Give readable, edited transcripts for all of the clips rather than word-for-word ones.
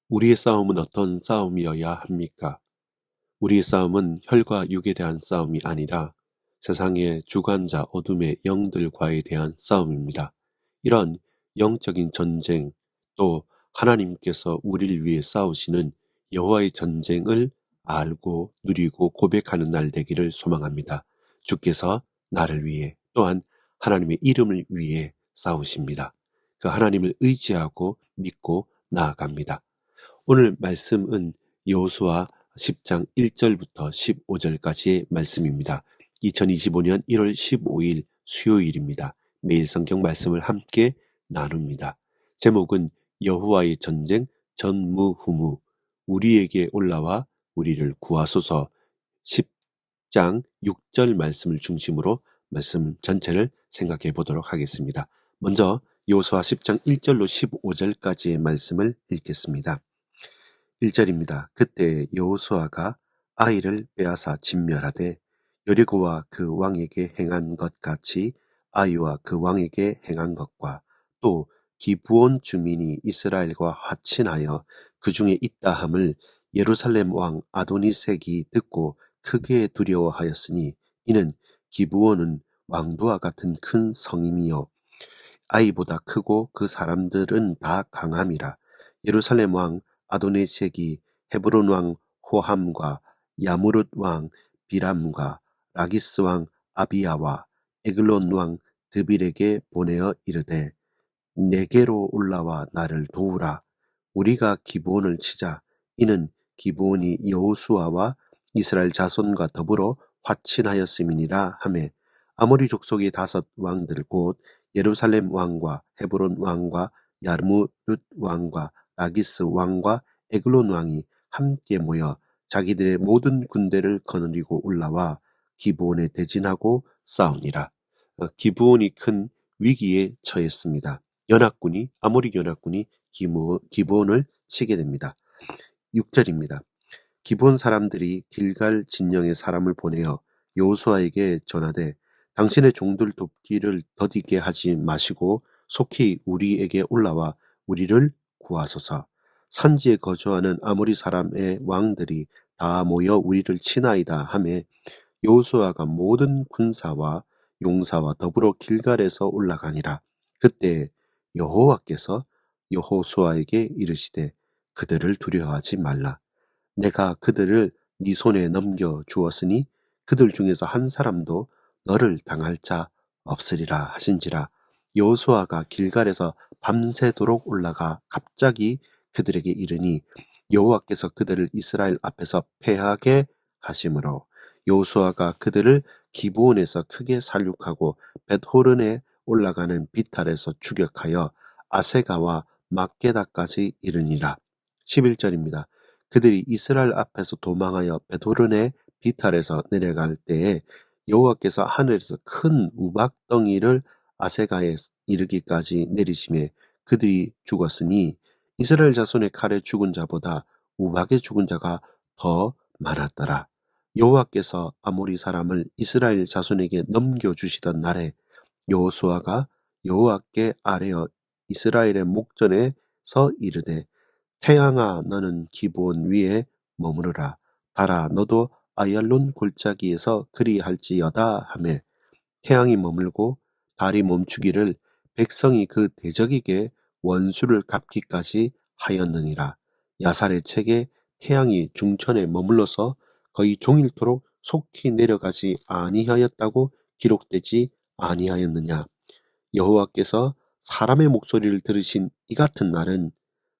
우리의 싸움은 어떤 싸움이어야 합니까? 우리의 싸움은 혈과 육에 대한 싸움이 아니라 세상의 주관자 어둠의 영들과에 대한 싸움입니다. 이런 영적인 전쟁, 또 하나님께서 우리를 위해 싸우시는 여호와의 전쟁을 알고 누리고 고백하는 날 되기를 소망합니다. 주께서 나를 위해 또한 하나님의 이름을 위해 싸우십니다. 그 하나님을 의지하고 믿고 나아갑니다. 오늘 말씀은 여호수아 10장 1절부터 15절까지의 말씀입니다. 2025년 1월 15일 수요일입니다. 매일 성경 말씀을 함께 나눕니다. 제목은 여호와의 전쟁 전무후무 우리에게 올라와 우리를 구하소서 10장 6절 말씀을 중심으로 말씀 전체를 생각해 보도록 하겠습니다. 먼저 여호수아 10장 1절로 15절까지의 말씀을 읽겠습니다. 1절입니다. 그때 여호수아가 아이를 빼앗아 진멸하되 여리고와 그 왕에게 행한 것 같이 아이와 그 왕에게 행한 것과 또 기브온 주민이 이스라엘과 화친하여 그 중에 있다함을 예루살렘 왕 아도니색이 듣고 크게 두려워하였으니 이는 기브온은 왕도와 같은 큰 성임이요 아이보다 크고 그 사람들은 다 강함이라. 예루살렘 왕 아도니색이 헤브론 왕 호함과 야무룻 왕 비람과 라기스 왕 아비야와 에글론 왕 드빌에게 보내어 이르되 내게로 올라와 나를 도우라. 우리가 기브온을 치자. 이는 기브온이 여호수아와 이스라엘 자손과 더불어 화친하였음이니라 하매 아모리 족속의 5 왕들 곧 예루살렘 왕과 헤브론 왕과 야르무룻 왕과 라기스 왕과 에글론 왕이 함께 모여 자기들의 모든 군대를 거느리고 올라와 기브온에 대진하고 싸우니라. 기브온이 큰 위기에 처했습니다. 아모리 연합군이 기브온을 치게 됩니다. 6절입니다. 기브온 사람들이 길갈 진영에 사람을 보내어 여호수아에게 전하되 당신의 종들 돕기를 더디게 하지 마시고 속히 우리에게 올라와 우리를 구하소서. 산지에 거주하는 아모리 사람의 왕들이 다 모여 우리를 치나이다 하매 여호수아가 모든 군사와 용사와 더불어 길갈에서 올라가니라. 그때 여호와께서 여호수아에게 이르시되 그들을 두려워하지 말라. 내가 그들을 네 손에 넘겨 주었으니 그들 중에서 한 사람도 너를 당할 자 없으리라 하신지라. 여호수아가 길갈에서 밤새도록 올라가 갑자기 그들에게 이르니 여호와께서 그들을 이스라엘 앞에서 패하게 하심으로 여호수아가 그들을 기브온에서 크게 살육하고 벳호른에 올라가는 비탈에서 추격하여 아세가와 막게다까지 이르니라. 11절입니다. 그들이 이스라엘 앞에서 도망하여 벳호른의 비탈에서 내려갈 때에 여호와께서 하늘에서 큰 우박덩이를 아세가에 이르기까지 내리심에 그들이 죽었으니 이스라엘 자손의 칼에 죽은 자보다 우박에 죽은 자가 더 많았더라. 여호와께서 아모리 사람을 이스라엘 자손에게 넘겨주시던 날에 여호수아가 여호와께 아뢰어 이스라엘의 목전에서 이르되 태양아 너는 기브온 위에 머무르라. 달아 너도 아얄론 골짜기에서 그리할지어다 하매 태양이 머물고 달이 멈추기를 백성이 그 대적에게 원수를 갚기까지 하였느니라. 야살의 책에 태양이 중천에 머물러서 거의 종일토록 속히 내려가지 아니하였다고 기록되지 아니하였느냐. 여호와께서 사람의 목소리를 들으신 이 같은 날은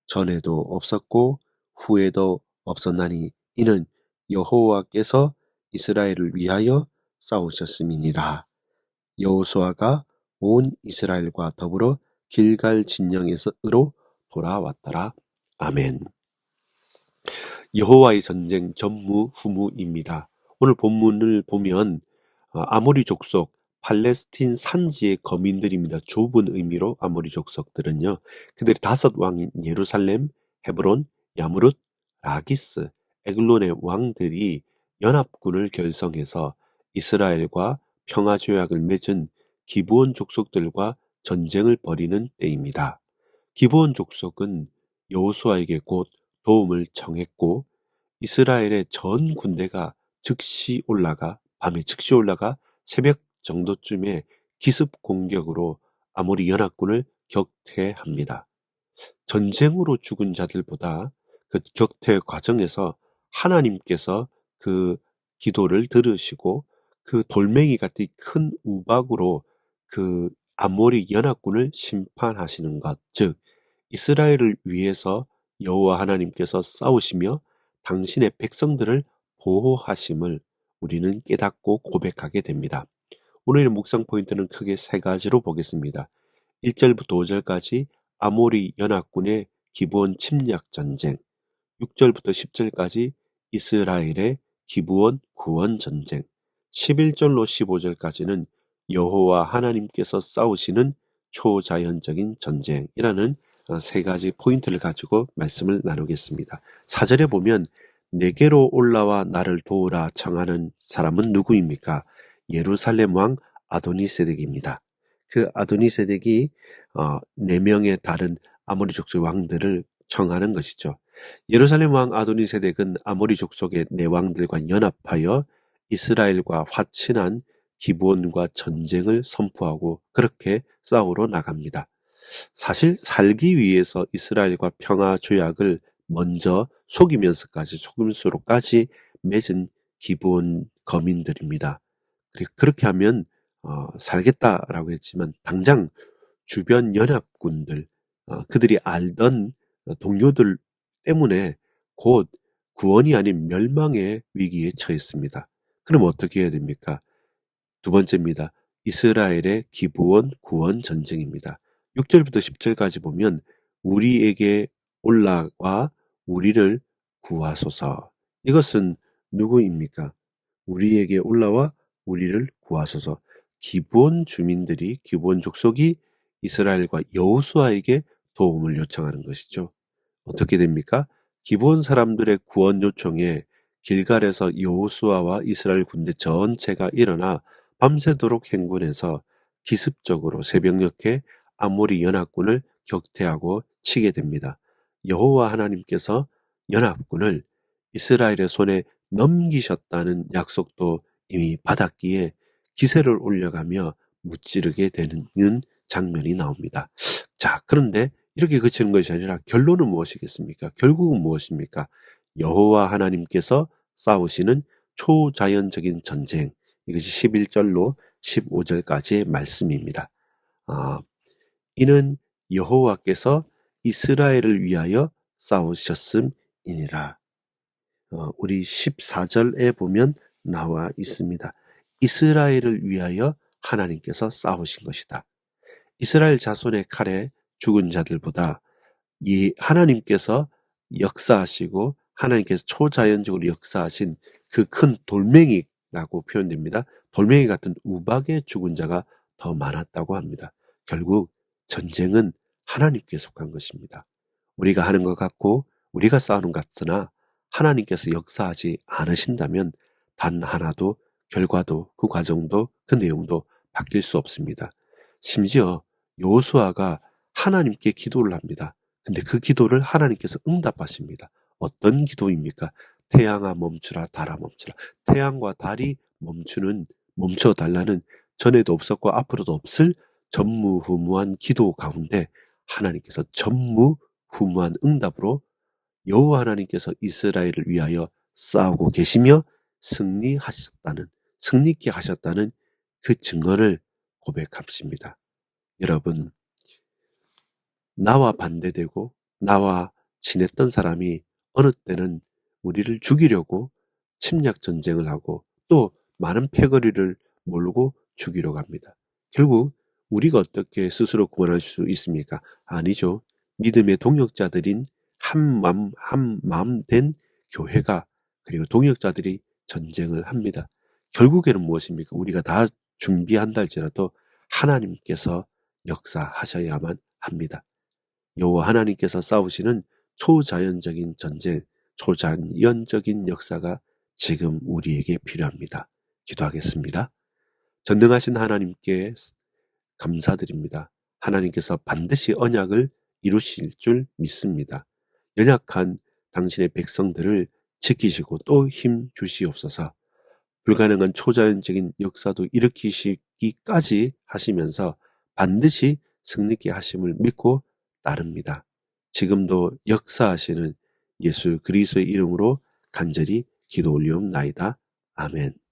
전에도 없었고 후에도 없었나니 이는 여호와께서 이스라엘을 위하여 싸우셨음이니라. 여호수아가 온 이스라엘과 더불어 길갈 진영에서로 돌아왔더라. 아멘. 여호와의 전쟁 전무후무입니다. 오늘 본문을 보면 아모리 족속 팔레스틴 산지의 거민들입니다. 좁은 의미로 아모리 족속들은요. 그들이 5 왕인 예루살렘, 헤브론, 야무룻, 라기스, 에글론의 왕들이 연합군을 결성해서 이스라엘과 평화조약을 맺은 기브온 족속들과 전쟁을 벌이는 때입니다. 기브온 족속은 여호수아에게 곧 도움을 청했고 이스라엘의 전 군대가 밤에 즉시 올라가 새벽 정도쯤에 기습 공격으로 아모리 연합군을 격퇴합니다. 전쟁으로 죽은 자들보다 그 격퇴 과정에서 하나님께서 그 기도를 들으시고 그 돌멩이 같은 큰 우박으로 그 아모리 연합군을 심판하시는 것, 즉 이스라엘을 위해서 여호와 하나님께서 싸우시며 당신의 백성들을 보호하심을 우리는 깨닫고 고백하게 됩니다. 오늘의 묵상 포인트는 크게 세 가지로 보겠습니다. 1절부터 5절까지 아모리 연합군의 기브온 침략 전쟁, 6절부터 10절까지 이스라엘의 기브온 구원 전쟁, 11절로 15절까지는 여호와 하나님께서 싸우시는 초자연적인 전쟁이라는 세 가지 포인트를 가지고 말씀을 나누겠습니다. 4절에 보면 내게로 올라와 나를 도우라 청하는 사람은 누구입니까? 예루살렘 왕 아도니세덱입니다. 그 아도니세덱이 4명의 다른 아모리 족속의 왕들을 청하는 것이죠. 예루살렘 왕 아도니세덱은 아모리 족속의 4왕들과 연합하여 이스라엘과 화친한 기브온과 전쟁을 선포하고 그렇게 싸우러 나갑니다. 사실 살기 위해서 이스라엘과 평화 조약을 먼저 속임수로까지 맺은 기브온 거민들입니다. 그렇게 하면 살겠다라고 했지만 당장 주변 연합군들, 그들이 알던 동료들 때문에 곧 구원이 아닌 멸망의 위기에 처했습니다. 그럼 어떻게 해야 됩니까? 두 번째입니다. 이스라엘의 기브온 구원 전쟁입니다. 6절부터 10절까지 보면 우리에게 올라와 우리를 구하소서. 이것은 누구입니까? 우리에게 올라와 우리를 구하소서. 기브온 주민들이, 기브온 족속이 이스라엘과 여호수아에게 도움을 요청하는 것이죠. 어떻게 됩니까? 기브온 사람들의 구원 요청에 길갈에서 여호수아와 이스라엘 군대 전체가 일어나 밤새도록 행군해서 기습적으로 새벽녘에 아모리 연합군을 격퇴하고 치게 됩니다. 여호와 하나님께서 연합군을 이스라엘의 손에 넘기셨다는 약속도 이미 받았기에 기세를 올려가며 무찌르게 되는 장면이 나옵니다. 자, 그런데 이렇게 그치는 것이 아니라 결론은 무엇이겠습니까? 결국은 무엇입니까? 여호와 하나님께서 싸우시는 초자연적인 전쟁, 이것이 11절로 15절까지의 말씀입니다. 이는 여호와께서 이스라엘을 위하여 싸우셨음이니라. 우리 14절에 보면 나와 있습니다. 이스라엘을 위하여 하나님께서 싸우신 것이다. 이스라엘 자손의 칼에 죽은 자들보다 이 하나님께서 역사하시고 하나님께서 초자연적으로 역사하신 그 큰 돌멩이라고 표현됩니다. 돌멩이 같은 우박에 죽은 자가 더 많았다고 합니다. 결국 전쟁은 하나님께 속한 것입니다. 우리가 하는 것 같고 우리가 싸우는 것 같으나 하나님께서 역사하지 않으신다면 단 하나도 결과도 그 과정도 그 내용도 바뀔 수 없습니다. 심지어 여호수아가 하나님께 기도를 합니다. 근데 그 기도를 하나님께서 응답하십니다. 어떤 기도입니까? 태양아 멈추라, 달아 멈추라. 태양과 달이 멈춰달라는 전에도 없었고 앞으로도 없을 전무후무한 기도 가운데 하나님께서 전무후무한 응답으로 여호와 하나님께서 이스라엘을 위하여 싸우고 계시며 승리있게 하셨다는 그 증언을 고백합니다. 여러분, 나와 반대되고 나와 친했던 사람이 어느 때는 우리를 죽이려고 침략 전쟁을 하고 또 많은 패거리를 몰고 죽이려고 합니다. 결국 우리가 어떻게 스스로 구원할 수 있습니까? 아니죠. 믿음의 동역자들인 한 마음 된 교회가 그리고 동역자들이 전쟁을 합니다. 결국에는 무엇입니까? 우리가 다 준비한다 할지라도 하나님께서 역사하셔야만 합니다. 여호와 하나님께서 싸우시는 초자연적인 전쟁, 초자연적인 역사가 지금 우리에게 필요합니다. 기도하겠습니다. 전능하신 하나님께 감사드립니다. 하나님께서 반드시 언약을 이루실 줄 믿습니다. 연약한 당신의 백성들을 지키시고 또 힘 주시옵소서. 불가능한 초자연적인 역사도 일으키시기까지 하시면서 반드시 승리케 하심을 믿고 따릅니다. 지금도 역사하시는 예수 그리스도의 이름으로 간절히 기도 올리옵나이다. 아멘.